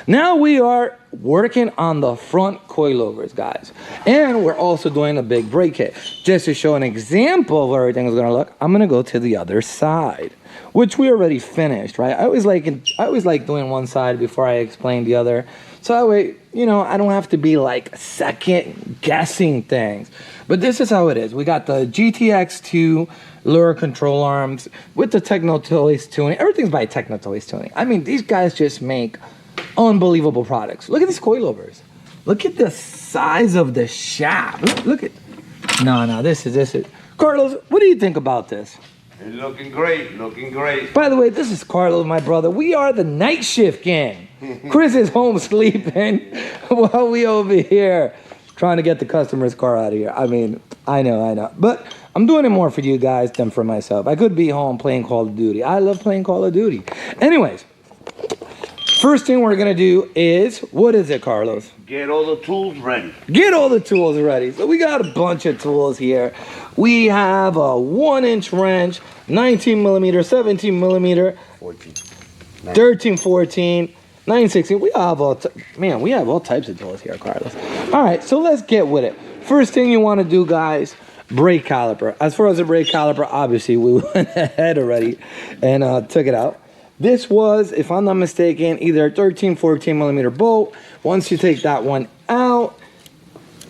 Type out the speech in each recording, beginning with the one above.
Now we are working on the front coilovers, guys. And we're also doing a big brake kit. Just to show an example of how everything is gonna look, I'm gonna go to the other side, which we already finished, right? I always like doing one side before I explain the other. So that way, you know, I don't have to be like second guessing things. But this is how it is. We got the GTX2 lure control arms with the Techno Toys tuning. Everything's by Techno Toys tuning. I mean, these guys just make unbelievable products. Look at these coilovers. Look at the size of the shaft. Look at. No, this is. Carlos, what do you think about this? It's looking great, looking great. By the way, this is Carlos, my brother. We are the night shift gang. Chris is home sleeping while we over here trying to get the customer's car out of here. I mean, I know. But I'm doing it more for you guys than for myself. I could be home playing Call of Duty. I love playing Call of Duty. Anyways, first thing we're going to do is, what is it, Carlos? Get all the tools ready. Get all the tools ready. So we got a bunch of tools here. We have a 1-inch wrench, 19 millimeter, 17 millimeter, 14. 13, 14, 9, 16. We have all types of tools here, Carlos. All right, so let's get with it. First thing you want to do, guys, brake caliper. As far as the brake caliper, obviously we went ahead already and took it out. This was, if I'm not mistaken, either a 13, 14 millimeter bolt. Once you take that one out,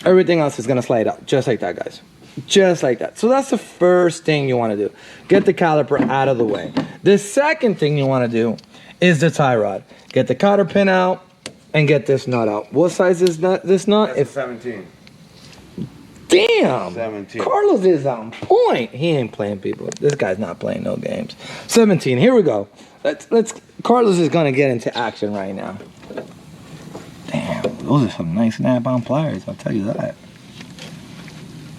everything else is gonna slide out, just like that, guys. Just like that. So that's the first thing you wanna do. Get the caliper out of the way. The second thing you wanna do is the tie rod. Get the cotter pin out and get this nut out. What size is this nut? That's 17. Damn! 17. Carlos is on point. He ain't playing, people. This guy's not playing no games. 17, here we go. Carlos is gonna get into action right now. Damn, those are some nice snap-on pliers, I'll tell you that.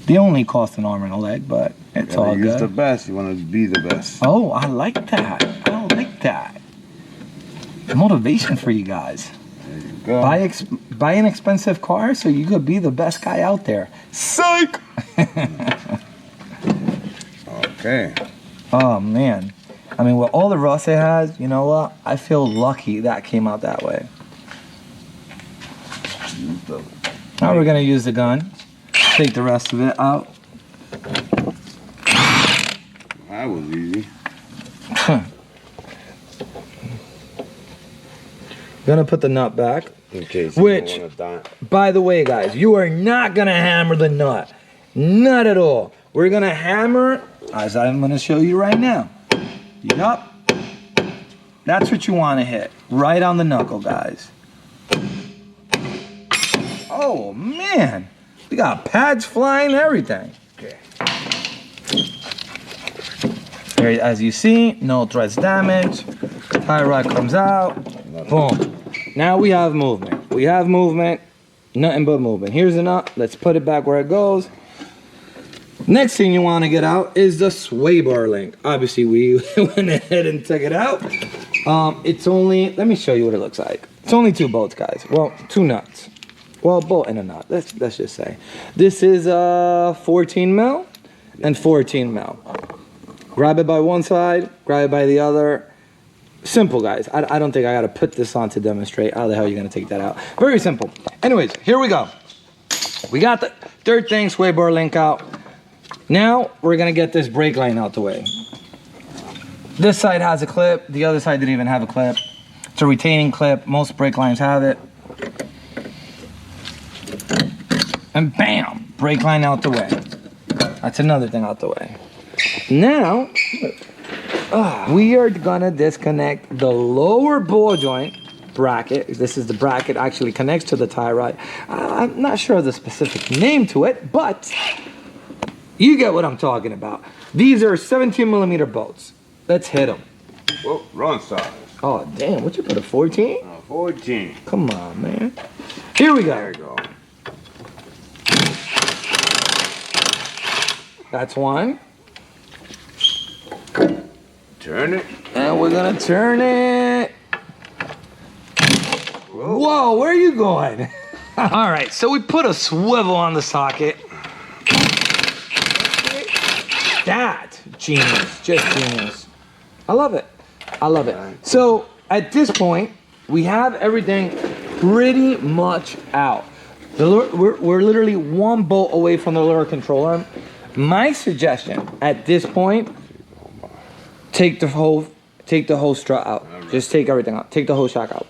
They only cost an arm and a leg, but it's all good. Use the best, you wanna be the best. Oh, I like that. I like that. Motivation for you guys. There you go. Buy an expensive car so you could be the best guy out there. Psych! Okay. Oh, man. I mean, with all the rust it has, you know what? I feel lucky that came out that way. Now we're gonna use the gun. Take the rest of it out. That was easy. Gonna put the nut back. In case Which, you don't wanna die. by the way, guys, you are not gonna hammer the nut. Not at all. We're gonna hammer, as I'm gonna show you right now. Yup. That's what you want to hit. Right on the knuckle, guys. Oh, man. We got pads flying and everything. Okay. Here, as you see, no threads damaged. Tie rod comes out. Boom. Now we have movement. We have movement. Nothing but movement. Here's the nut. Let's put it back where it goes. Next thing you want to get out is the sway bar link. Obviously, we went ahead and took it out. It's only, let me show you what it looks like. It's only 2 bolts, guys. Well, 2 nuts. Well, bolt and a nut. Let's just say. This is 14 mil and 14 mil. Grab it by one side, grab it by the other. Simple, guys. I don't think I got to put this on to demonstrate. How the hell are you going to take that out? Very simple. Anyways, here we go. We got the third thing, sway bar link out. Now, we're gonna get this brake line out the way. This side has a clip, the other side didn't even have a clip. It's a retaining clip, most brake lines have it. And bam, brake line out the way. That's another thing out the way. Now, we are gonna disconnect the lower ball joint bracket. This is the bracket actually connects to the tie rod. I'm not sure of the specific name to it, but you get what I'm talking about. These are 17 millimeter bolts. Let's hit them. Whoa, wrong size. Oh, damn. What you put, a 14? 14. Come on, man. Here we go. There we go. That's one. Turn it. And we're going to turn it. Whoa, where are you going? All right, so we put a swivel on the socket. That, genius, just genius. I love it. I love it. So at this point, we have everything pretty much out. We're literally one bolt away from the lure control arm. My suggestion at this point, take the whole strut out. Right. Just take everything out. Take the whole shock out.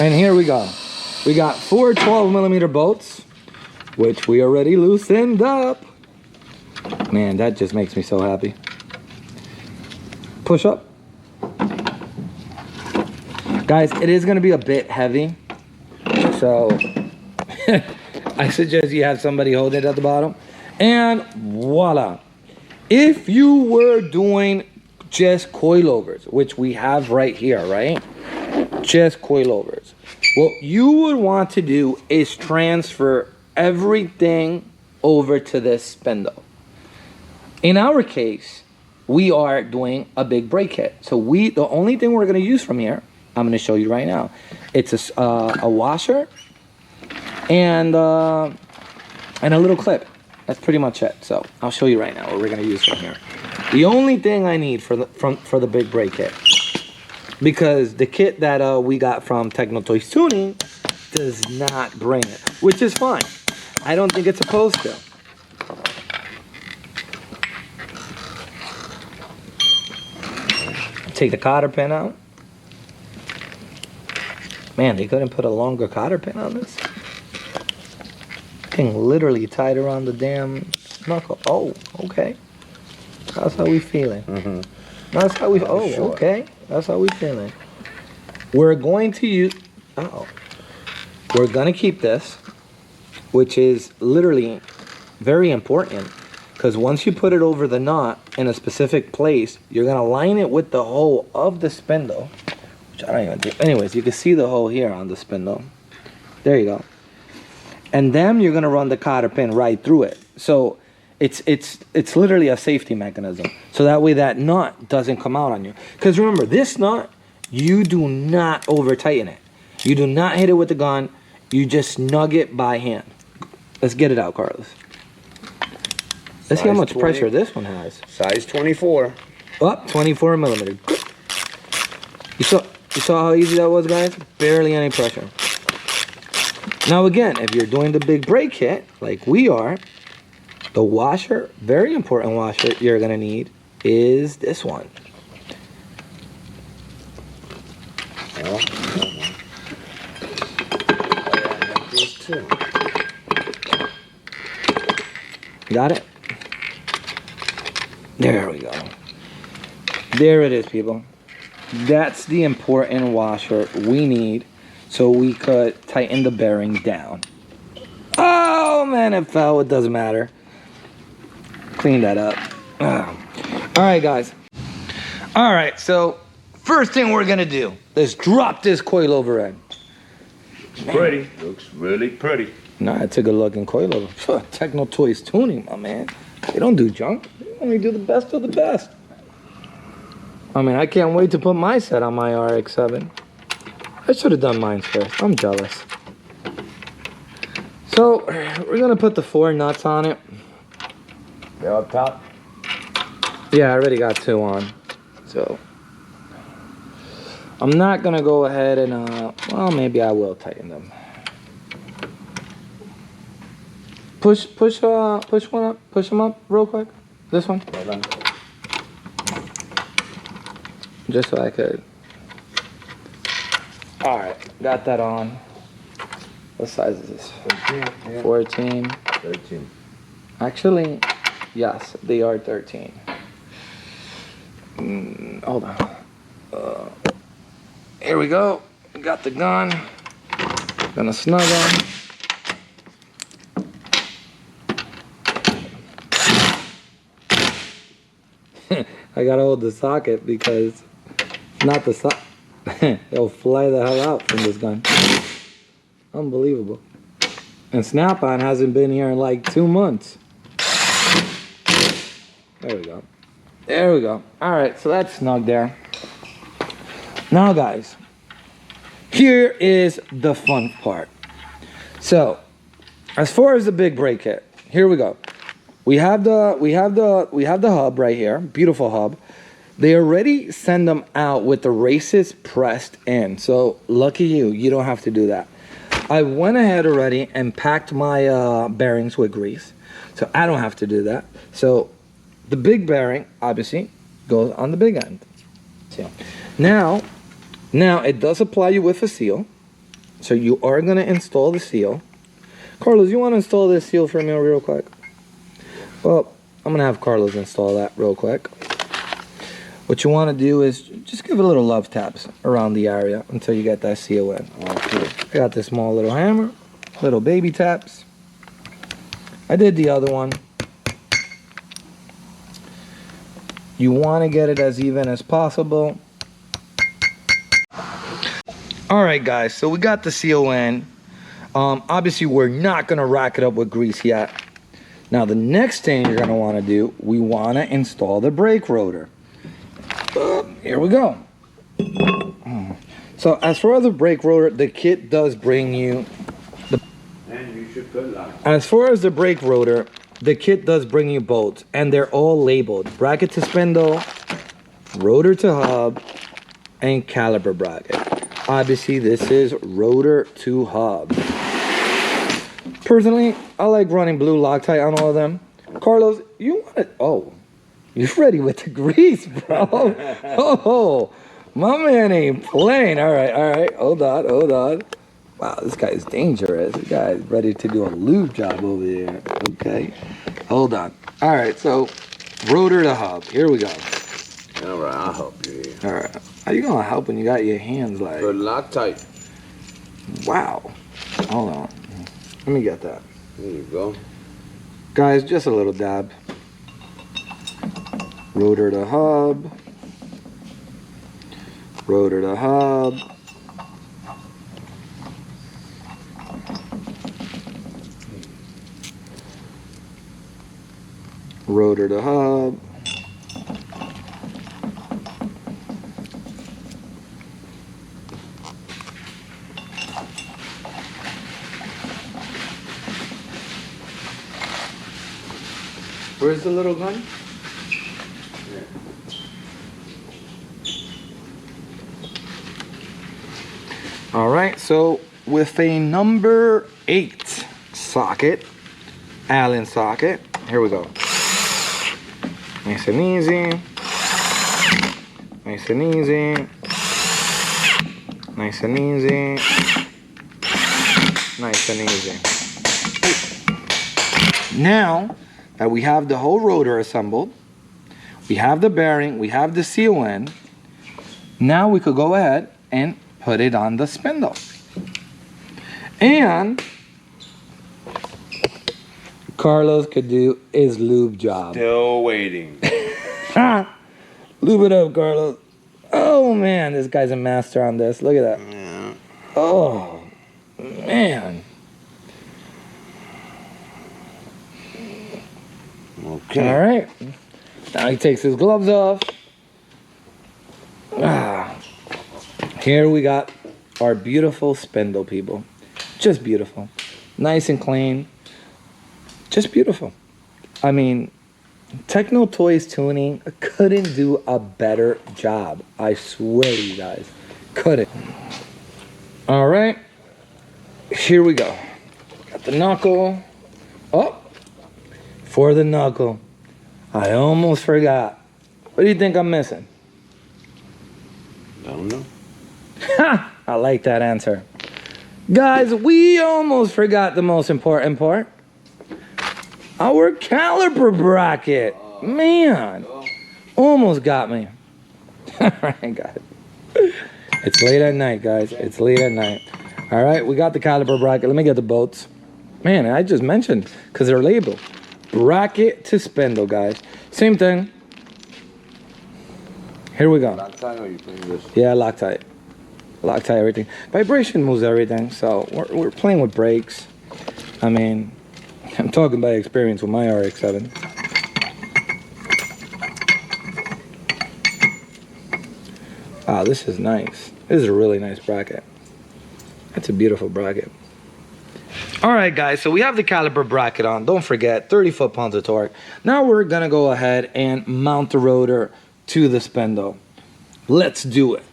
And here we go. We got 4 12mm bolts, which we already loosened up. Man, that just makes me so happy. Push up. Guys, it is gonna be a bit heavy. So I suggest you have somebody hold it at the bottom. And voila. If you were doing just coilovers, which we have right here, right? Just coilovers. What you would want to do is transfer everything over to this spindle. In our case, we are doing a big brake kit. So the only thing we're going to use from here, I'm going to show you right now. It's a washer and a little clip. That's pretty much it. So I'll show you right now what we're going to use from here. The only thing I need for the big brake kit, because the kit that we got from Techno Tunning does not bring it, which is fine. I don't think it's supposed to. Take the cotter pin out. Man, they couldn't put a longer cotter pin on this. Thing literally tied around the damn knuckle. Oh, okay. That's how we feeling. Mm-hmm. That's how we. Oh, sure. Okay. That's how we feeling. We're going to use. We're gonna keep this, which is literally very important, because once you put it over the knot in a specific place, you're gonna line it with the hole of the spindle, which I don't even do. Anyways, you can see the hole here on the spindle. There you go. And then you're gonna run the cotter pin right through it. So it's literally a safety mechanism. So that way that nut doesn't come out on you. Because remember, this nut, you do not over tighten it. You do not hit it with the gun. You just snug it by hand. Let's get it out, Carlos. Let's see how much pressure this one has. Size 24. Up, 24mm. You saw how easy that was, guys? Barely any pressure. Now again, if you're doing the big brake kit, like we are, the washer, very important washer you're gonna need is this one. Got it? There we go. There it is, people. That's the important washer we need so we could tighten the bearing down. Oh man, it fell. It doesn't matter. Clean that up. All right, guys. All right, so first thing we're gonna do is drop this coilover in. Pretty. Looks really pretty. Nah, it's a good looking coilover. Techno Toys Tuning, my man. They don't do junk. They only do the best of the best. I mean, I can't wait to put my set on my RX-7. I should have done mine first. I'm jealous. So, we're gonna put the 4 nuts on it. They're up top? Yeah, I already got 2 on. So, I'm not gonna go ahead and, well, maybe I will tighten them. Push one up, push them up real quick. This one. Hold on. Just so I could. All right, got that on. What size is this? 13. Yeah. 14. 13. Actually, yes, they are 13. Hold on. Here we go. Got the gun. Gonna snug them. I gotta hold the socket because not the socket. It'll fly the hell out from this gun. Unbelievable. And Snap-on hasn't been here in like 2 months. There we go. There we go. All right, so that's snug there. Now guys, here is the fun part. So, as far as the big brake kit, here we go. We have the hub right here, beautiful hub. They already send them out with the races pressed in. So lucky you don't have to do that. I went ahead already and packed my bearings with grease. So I don't have to do that. So the big bearing obviously goes on the big end. So now it does apply you with a seal. So you are gonna install the seal. Carlos, you wanna install this seal for me real quick? Well, I'm gonna have Carlos install that real quick. What you want to do is just give it a little love taps around the area until you get that seal in. Okay. I got this small little hammer, little baby taps. I did the other one. You want to get it as even as possible. All right, guys, so we got the seal in. Obviously, we're not gonna rack it up with grease yet. Now, the next thing you're gonna want to do, we want to install the brake rotor. Here we go. So as far as the brake rotor, the kit does bring you the. And you should put like. As far as the brake rotor, the kit does bring you bolts, and they're all labeled: bracket to spindle, rotor to hub, and caliper bracket. Obviously, this is rotor to hub. Personally, I like running blue Loctite on all of them. Carlos, you want it? Oh. You're ready with the grease, bro. Oh, my man ain't playing. All right. Hold on. Wow, this guy is dangerous. This guy is ready to do a lube job over there. Okay, hold on. All right, so rotor to hub. Here we go. All right, I'll help you here. All right. How you gonna help when you got your hands like? Put Loctite. Wow. Hold on. Let me get that. There you go. Guys, just a little dab. Rotor to hub. Rotor to hub. Rotor to hub. Where's the little gun? All right, so with a number 8 socket, Allen socket, here we go. Nice and easy. Nice and easy. Nice and easy. Nice and easy. Now that we have the whole rotor assembled, we have the bearing, we have the seal in, now we could go ahead and put it on the spindle. And Carlos could do his lube job. Still waiting. Lube it up, Carlos. Oh man, this guy's a master on this. Look at that. Yeah. Oh man. Okay. All right. Now he takes his gloves off. Here we got our beautiful spindle, people. Just beautiful. Nice and clean. Just beautiful. I mean, Techno Toys Tuning couldn't do a better job. I swear to you guys. Couldn't. All right. Here we go. Got the knuckle. Oh. For the knuckle. I almost forgot. What do you think I'm missing? I don't know. Ha! I like that answer. Guys, we almost forgot the most important part. Our caliper bracket. Man. Almost got me. Alright, guys. It's late at night, guys. It's late at night. Alright, we got the caliper bracket. Let me get the bolts. Man, I just mentioned, because they're labeled. Bracket to spindle, guys. Same thing. Here we go. Loctite or you putting this? Yeah, Loctite. Loctite everything. Vibration moves everything, so we're playing with brakes. I mean, I'm talking by experience with my RX-7. Wow, this is nice. This is a really nice bracket. That's a beautiful bracket. All right, guys, so we have the caliper bracket on. Don't forget, 30 foot-pounds of torque. Now we're going to go ahead and mount the rotor to the spindle. Let's do it.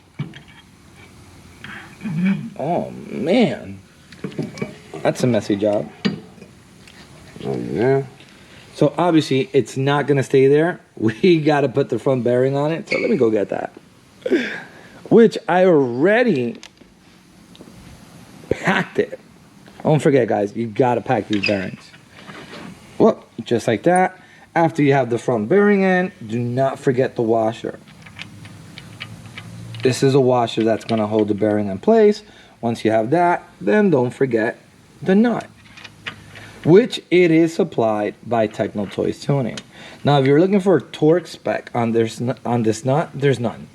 Oh, man. That's a messy job. Oh, yeah. So, obviously, it's not going to stay there. We got to put the front bearing on it. So, let me go get that. Which I already packed it. Don't forget, guys, you gotta pack these bearings. Well, just like that. After you have the front bearing in, do not forget the washer. This is a washer that's gonna hold the bearing in place. Once you have that, then don't forget the nut, which it is supplied by Techno Toys Tuning. Now, if you're looking for a torque spec on this nut, there's none.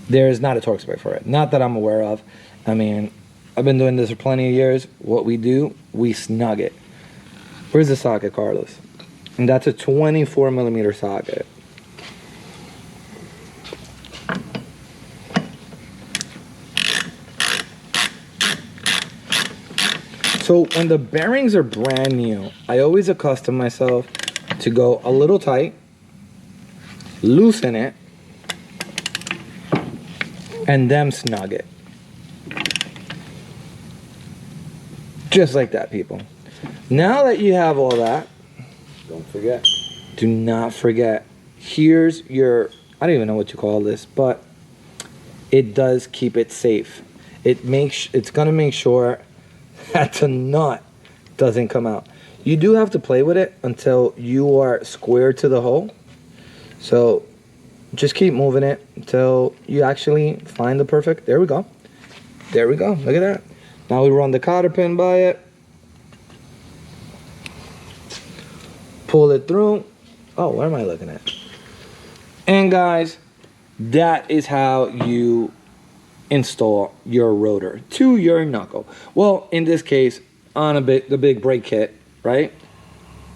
There's not a torque spec for it. Not that I'm aware of. I mean, I've been doing this for plenty of years. What we do, we snug it. Where's the socket, Carlos? And that's a 24 millimeter socket. So when the bearings are brand new, I always accustom myself to go a little tight, loosen it, and then snug it. Just like that, people. Now that you have all that, Don't forget. do not forget, here's your, I don't even know what you call this, but it does keep it safe. It's gonna make sure that the nut doesn't come out. You do have to play with it until you are square to the hole. So just keep moving it until you actually find the perfect, there we go. There we go, look at that. Now we run the cotter pin by it. Pull it through. Oh, what am I looking at? And guys, that is how you install your rotor to your knuckle. Well, in this case, on the big brake kit, right?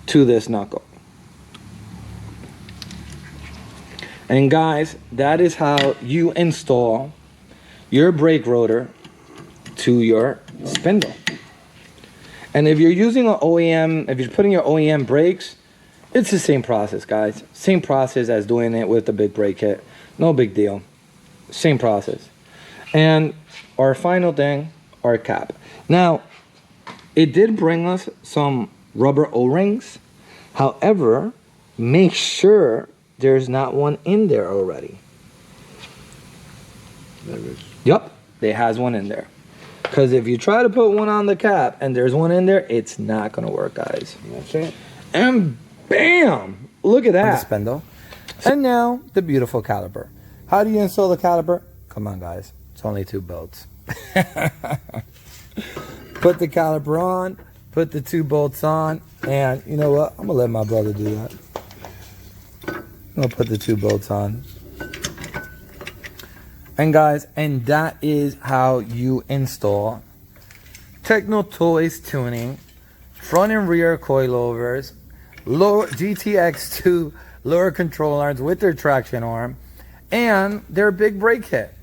To this knuckle. And guys, that is how you install your brake rotor to your spindle. And if you're using an OEM, if you're putting your OEM brakes, it's the same process, guys. Same process as doing it with the big brake kit. No big deal. Same process. And our final thing, our cap. Now, it did bring us some rubber O-rings. However, make sure there's not one in there already. There it is. Yup, it has one in there. Because if you try to put one on the cap and there's one in there, it's not going to work, guys. That's it. And bam! Look at that. The spindle. And now, the beautiful caliper. How do you install the caliper? Come on, guys. It's only 2 bolts. Put the caliper on, put the 2 bolts on, and you know what? I'm going to let my brother do that. I'm going to put the 2 bolts on. And guys, and that is how you install Techno Toys Tuning, front and rear coilovers, lower GTX2 lower control arms with their traction arm, and their big brake kit.